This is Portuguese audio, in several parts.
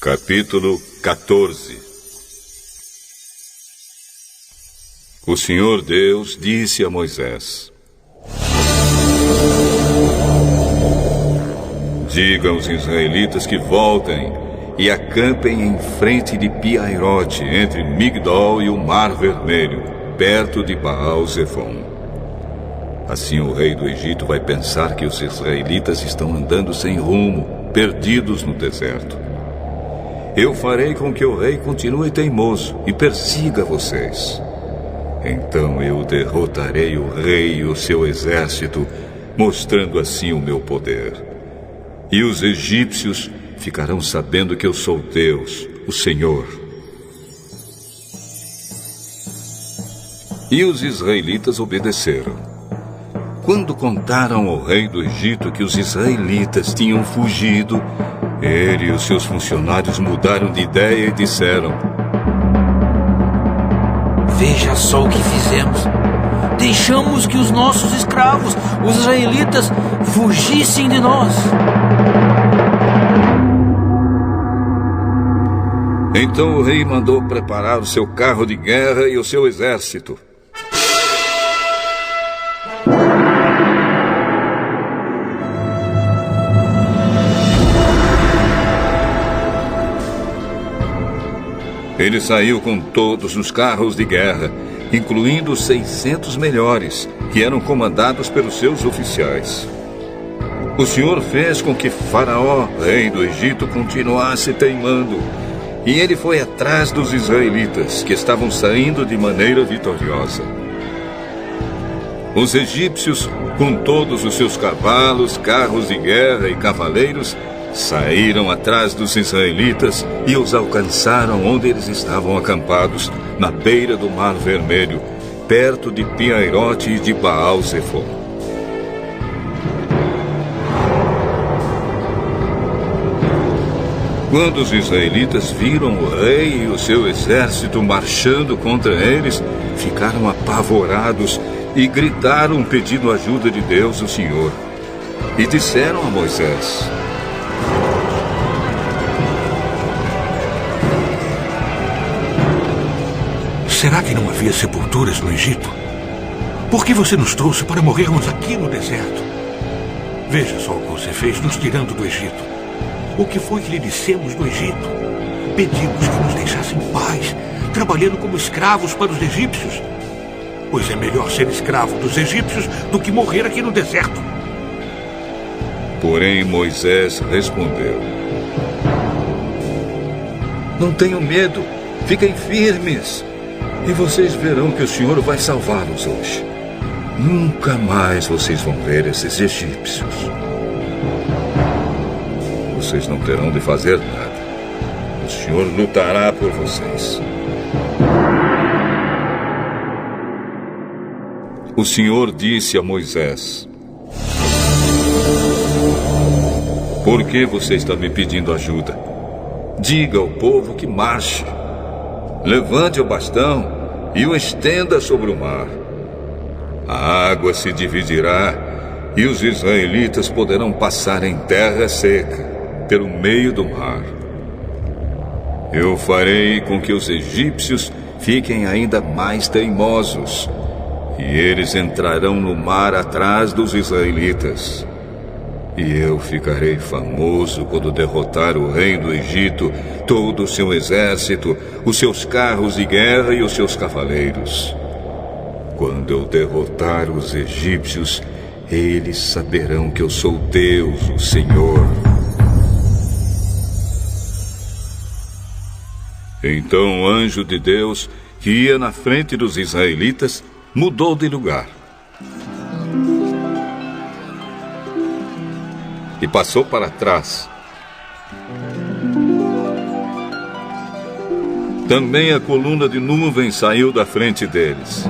Capítulo 14. O Senhor Deus disse a Moisés: diga aos israelitas que voltem e acampem em frente de Pi-Hahirote, entre Migdol e o Mar Vermelho, perto de Baal-Zefon. Assim o rei do Egito vai pensar que os israelitas estão andando sem rumo, perdidos no deserto. Eu farei com que o rei continue teimoso e persiga vocês. Então eu derrotarei o rei e o seu exército, mostrando assim o meu poder. E os egípcios ficarão sabendo que eu sou Deus, o Senhor. E os israelitas obedeceram. Quando contaram ao rei do Egito que os israelitas tinham fugido, ele e os seus funcionários mudaram de ideia e disseram: veja só o que fizemos. Deixamos que os nossos escravos, os israelitas, fugissem de nós. Então o rei mandou preparar o seu carro de guerra e o seu exército. Ele saiu com todos os carros de guerra, incluindo os 600 melhores, que eram comandados pelos seus oficiais. O Senhor fez com que Faraó, rei do Egito, continuasse teimando, e ele foi atrás dos israelitas, que estavam saindo de maneira vitoriosa. Os egípcios, com todos os seus cavalos, carros de guerra e cavaleiros, saíram atrás dos israelitas e os alcançaram onde eles estavam acampados, na beira do Mar Vermelho, perto de Pi-Hahirote e de Baal-Zefon. Quando os israelitas viram o rei e o seu exército marchando contra eles, ficaram apavorados e gritaram pedindo ajuda de Deus, o Senhor. E disseram a Moisés: será que não havia sepulturas no Egito? Por que você nos trouxe para morrermos aqui no deserto? Veja só o que você fez nos tirando do Egito. O que foi que lhe dissemos no Egito? Pedimos que nos deixassem em paz, trabalhando como escravos para os egípcios. Pois é melhor ser escravo dos egípcios do que morrer aqui no deserto. Porém Moisés respondeu: não tenham medo, fiquem firmes. E vocês verão que o Senhor vai salvá-los hoje. Nunca mais vocês vão ver esses egípcios. Vocês não terão de fazer nada. O Senhor lutará por vocês. O Senhor disse a Moisés: por que você está me pedindo ajuda? Diga ao povo que marche. Levante o bastão e o estenda sobre o mar. A água se dividirá e os israelitas poderão passar em terra seca, pelo meio do mar. Eu farei com que os egípcios fiquem ainda mais teimosos, e eles entrarão no mar atrás dos israelitas. E eu ficarei famoso quando derrotar o rei do Egito, todo o seu exército, os seus carros de guerra e os seus cavaleiros. Quando eu derrotar os egípcios, eles saberão que eu sou Deus, o Senhor. Então o anjo de Deus, que ia na frente dos israelitas, mudou de lugar e passou para trás. Também a coluna de nuvem saiu da frente deles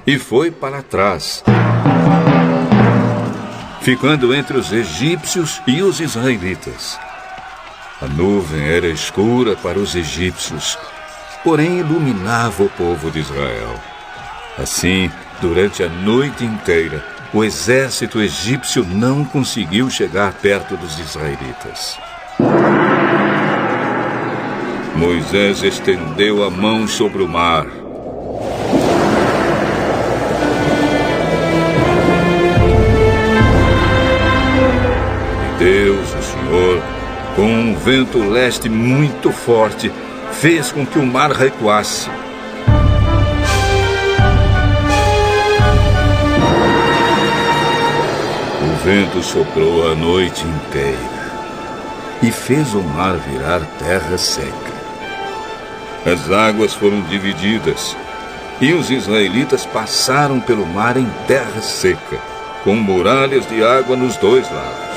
e foi para trás, ficando entre os egípcios e os israelitas. A nuvem era escura para os egípcios, porém iluminava o povo de Israel. Assim, durante a noite inteira, o exército egípcio não conseguiu chegar perto dos israelitas. Moisés estendeu a mão sobre o mar. E Deus, o Senhor, com um vento leste muito forte, fez com que o mar recuasse. O vento soprou a noite inteira e fez o mar virar terra seca. As águas foram divididas e os israelitas passaram pelo mar em terra seca, com muralhas de água nos dois lados.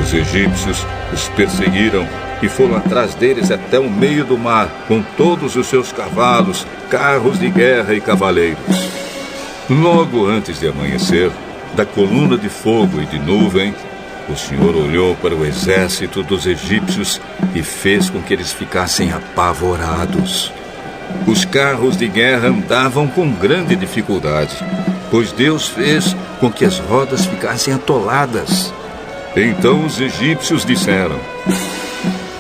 Os egípcios os perseguiram e foram atrás deles até o meio do mar, com todos os seus cavalos, carros de guerra e cavaleiros. Logo antes de amanhecer, da coluna de fogo e de nuvem, o Senhor olhou para o exército dos egípcios e fez com que eles ficassem apavorados. Os carros de guerra andavam com grande dificuldade, pois Deus fez com que as rodas ficassem atoladas. Então os egípcios disseram: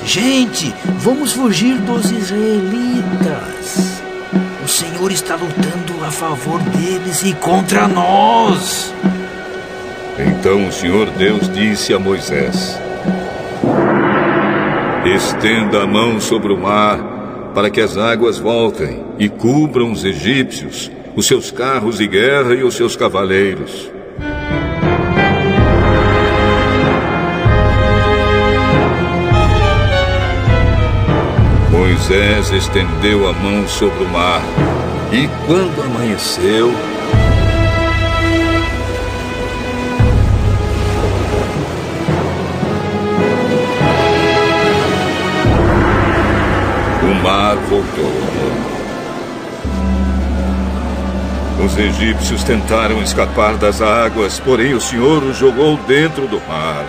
Gente, vamos fugir dos israelitas. O Senhor está lutando a favor deles e contra nós. Então o Senhor Deus disse a Moisés: Estenda a mão sobre o mar, para que as águas voltem e cubram os egípcios, os seus carros de guerra e os seus cavaleiros. Moisés estendeu a mão sobre o mar, e quando amanheceu, o mar voltou. Os egípcios tentaram escapar das águas, porém o Senhor os jogou dentro do mar.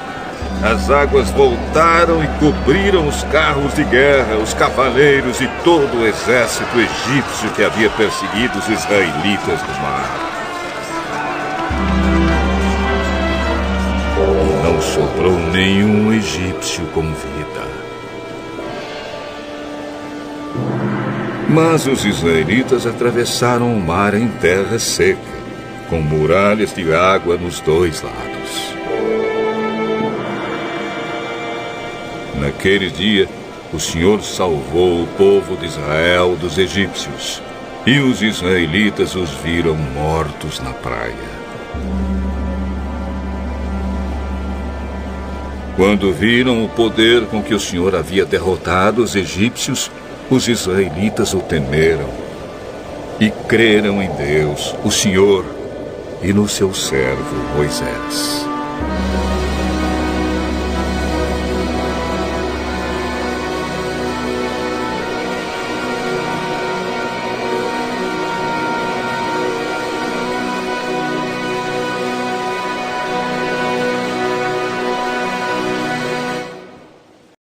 As águas voltaram e cobriram os carros de guerra, os cavaleiros e todo o exército egípcio que havia perseguido os israelitas no mar. E não sobrou nenhum egípcio com vida. Mas os israelitas atravessaram o mar em terra seca, com muralhas de água nos dois lados. Naquele dia, o Senhor salvou o povo de Israel dos egípcios, e os israelitas os viram mortos na praia. Quando viram o poder com que o Senhor havia derrotado os egípcios, os israelitas o temeram e creram em Deus, o Senhor, e no seu servo Moisés.